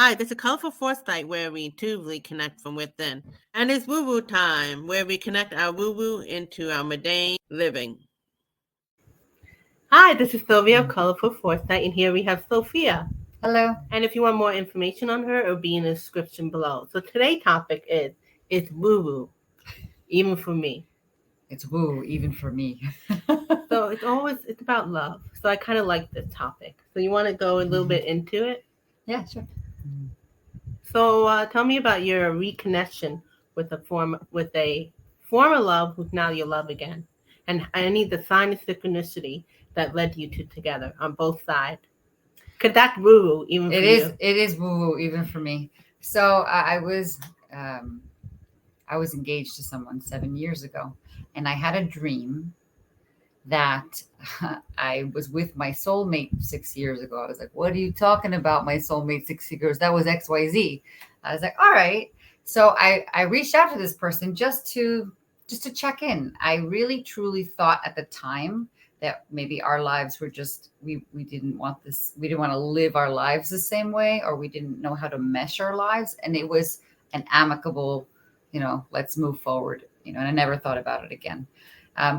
Hi, this is Colorful Foresight where we intuitively connect from within. And it's woo woo time where we connect our woo woo into our mundane living. Hi, this is Sylvia of Colorful Foresight, and here we have Sofia. Hello. And if you want more information on her, it'll be in the description below. So today's topic is it's woo woo, even for me. It's woo, even for me. So it's about love. So I kind of like this topic. So you want to go a little bit into it? Yeah, sure. So tell me about your reconnection with a former love who's now your love again, and any the sign of synchronicity that led you two together on both sides. Cause that's woo even It for is. you. It is woo woo, even for me. So um, I was engaged to someone 7 years ago, and I had a dream that I was with my soulmate 6 years ago. I was like, "What are you talking about, my soulmate 6 years ago? That was XYZ." I was like, "All right." So I reached out to this person just to check in. I really truly thought at the time that maybe our lives were just we didn't want this. We didn't want to live our lives the same way, or we didn't know how to mesh our lives, and it was an amicable, let's move forward. And I never thought about it again.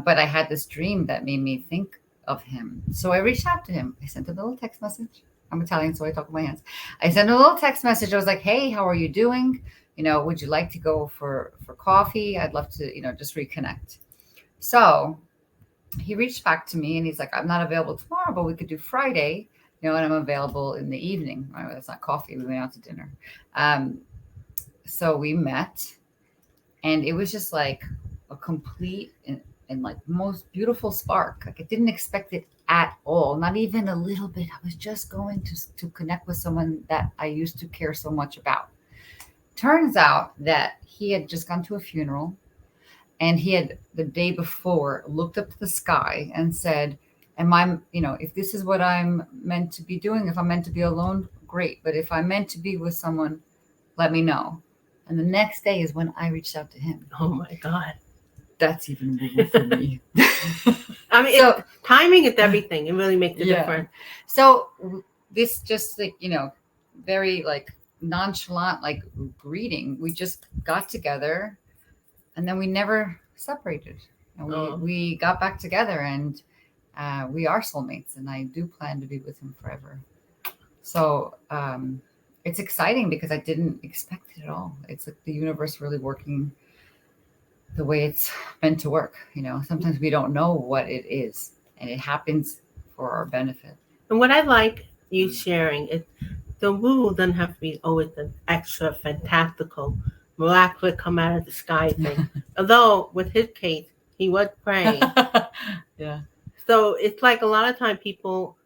But I had this dream that made me think of him. So I reached out to him. I sent a little text message. I'm Italian, so I talk with my hands. I sent a little text message. I was like, "Hey, how are you doing? Would you like to go for coffee? I'd love to, just reconnect." So he reached back to me and he's like, "I'm not available tomorrow, but we could do Friday, and I'm available in the evening." Right, that's not coffee. We went out to dinner. Um, so we met, and it was just like a complete and like most beautiful spark. Like I didn't expect it at all, not even a little bit. I was just going to connect with someone that I used to care so much about. Turns out that he had just gone to a funeral, and he had the day before looked up to the sky and said, "Am I, if this is what I'm meant to be doing, if I'm meant to be alone, great. But if I'm meant to be with someone, let me know." And the next day is when I reached out to him. Oh my god! That's even woo for me. I mean, So timing is everything. It really makes a yeah. difference. So this just like, very like nonchalant, like greeting. We just got together, and then we never separated. And we got back together, and we are soulmates, and I do plan to be with him forever. So it's exciting because I didn't expect it at all. It's like the universe really working the way it's meant to work. Sometimes we don't know what it is, and it happens for our benefit. And what I like you sharing is the woo doesn't have to be always an extra fantastical, miraculous come out of the sky thing. Although with his case, he was praying. Yeah. So it's like a lot of time people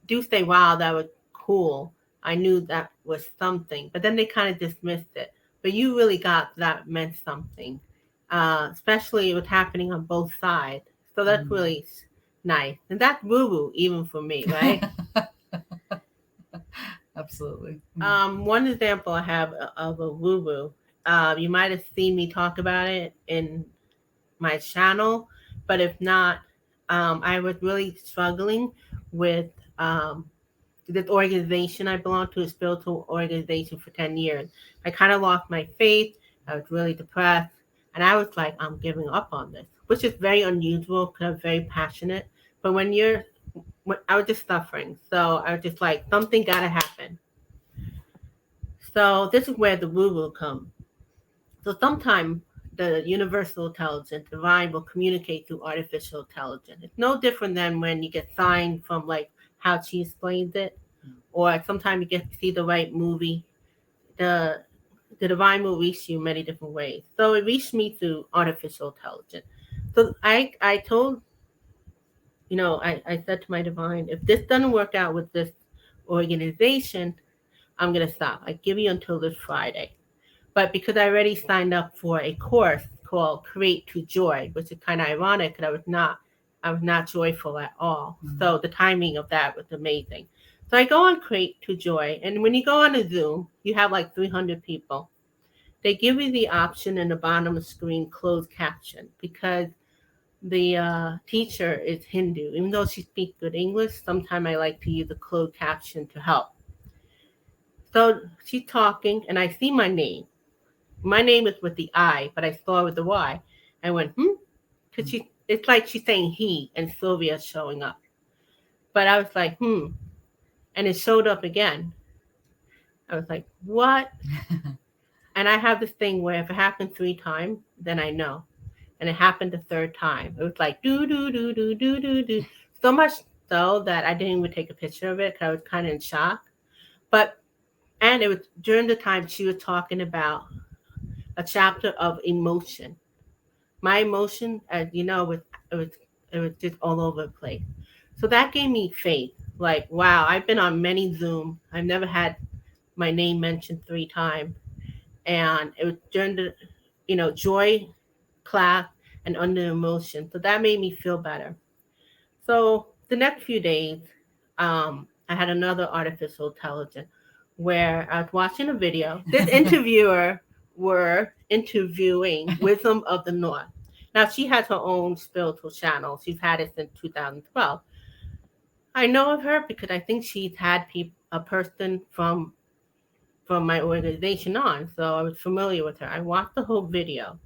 do say, "Wow, that was cool. I knew that was something," but then they kind of dismissed it. But you really got that meant something, especially with happening on both sides. So that's really nice, and that's woo woo even for me, right? Absolutely. One example I have of a woo woo. You might have seen me talk about it in my channel, but if not, I was really struggling with this organization I belong to, a spiritual organization for 10 years. I kind of lost my faith. I was really depressed. And I was like, I'm giving up on this, which is very unusual because I'm very passionate. But I was just suffering. So I was just like, something got to happen. So this is where the woo woo comes. So sometimes the universal intelligence, divine, will communicate through artificial intelligence. It's no different than when you get signed from like how she explains it, or sometimes you get to see the right movie. The the divine will reach you many different ways. So it reached me through artificial intelligence. So I told I said to my divine, if this doesn't work out with this organization, I'm gonna stop. I give you until this Friday. But because I already signed up for a course called Create to Joy, which is kind of ironic because I was not joyful at all. So the timing of that was amazing. So I go on Create to Joy, and when you go on a Zoom, you have like 300 people. They give you the option in the bottom of the screen closed caption because the teacher is Hindu. Even though she speaks good English, sometimes I like to use a closed caption to help. So she's talking, and I see my name. My name is with the I, but I saw it with the Y. I went, because it's like she's saying he, and Sylvia's showing up. But I was like, and it showed up again. I was like, what? And I have this thing where if it happened 3 times, then I know. And it happened the third time. It was like do do do do do do do. So much so that I didn't even take a picture of it because I was kind of in shock. But and it was during the time she was talking about a chapter of emotion. My emotion, as you know, it was it was just all over the place. So that gave me faith. Like, wow, I've been on many Zoom. I've never had my name mentioned 3 times, and it was during the, joy class and under emotion. So that made me feel better. So the next few days, I had another artificial intelligence where I was watching a video. This interviewer were interviewing Wisdom of the North. Now she has her own spiritual channel. She's had it since 2012. I know of her because I think she's had a person from my organization on, so I was familiar with her. I watched the whole video.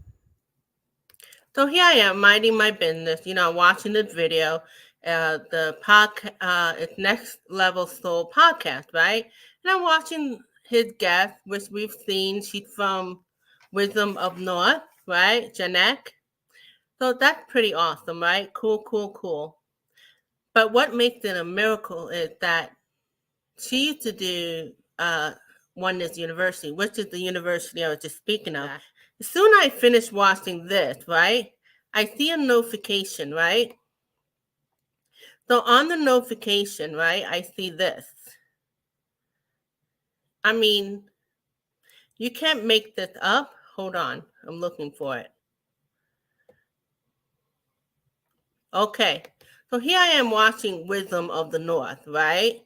So here I am minding my business, watching this video, the podcast, it's Next Level Soul podcast, right? And I'm watching his guest, which we've seen. She's from Wisdom of North, right? Janek. So that's pretty awesome, right? Cool, cool, cool. But what makes it a miracle is that she used to do Oneness University, which is the university I was just speaking of. As soon as I finish watching this, right, I see a notification, right? So on the notification, right, I see this. I mean, you can't make this up. Hold on, I'm looking for it. Okay, so here I am watching Wisdom of the North, right?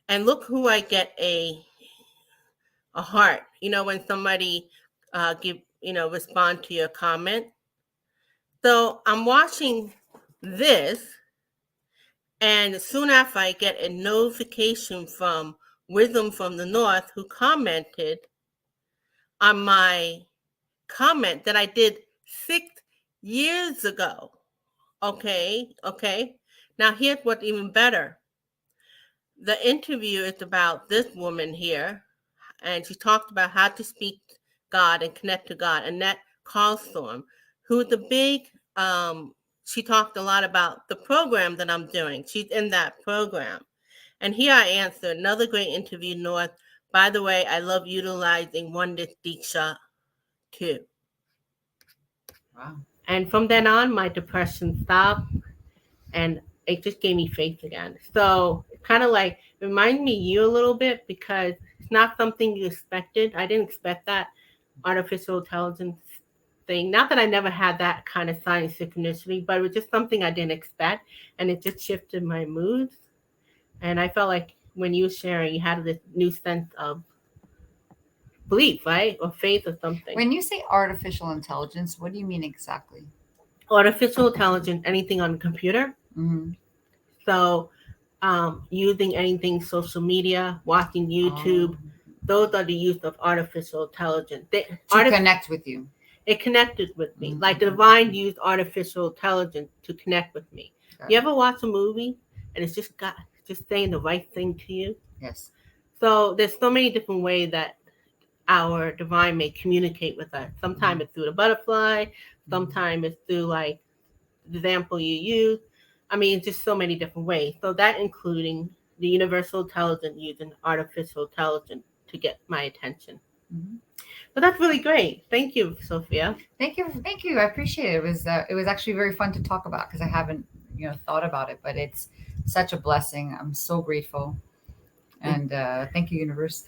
And look who I get a heart. When somebody respond to your comment. So I'm watching this, and soon after I get a notification from Wisdom from the North, who commented on my comment that I did 6 years ago. Okay. Now here's what's even better. The interview is about this woman here, and she talked about how to speak God and connect to God. Annette Carlstorm, who's the big, she talked a lot about the program that I'm doing. She's in that program. And here I answer another great interview, North. By the way, I love utilizing Oneness Diksha too. Wow. And from then on, my depression stopped, and it just gave me faith again. So it kind of like reminded me of you a little bit because it's not something you expected. I didn't expect that artificial intelligence thing. Not that I never had that kind of sign synchronicity, but it was just something I didn't expect, and it just shifted my moods. And I felt like when you were sharing, you had this new sense of belief, right, or faith or something. When you say artificial intelligence, what do you mean exactly? Artificial intelligence, anything on the computer. Mm-hmm. So using anything social media, watching YouTube, those are the use of artificial intelligence. Connect with you. It connected with me. Mm-hmm. Like the divine used artificial intelligence to connect with me. You ever watch a movie and it's just saying the right thing to you? Yes. So there's so many different ways that our divine may communicate with us. Sometimes it's through the butterfly. Sometimes it's through like the example you use. I mean, just so many different ways. So that including the universal intelligence using artificial intelligence to get my attention. Mm-hmm. But that's really great. Thank you, Sofia. Thank you. I appreciate it. It was actually very fun to talk about because I haven't thought about it, but it's such a blessing. I'm so grateful, and thank you, universe.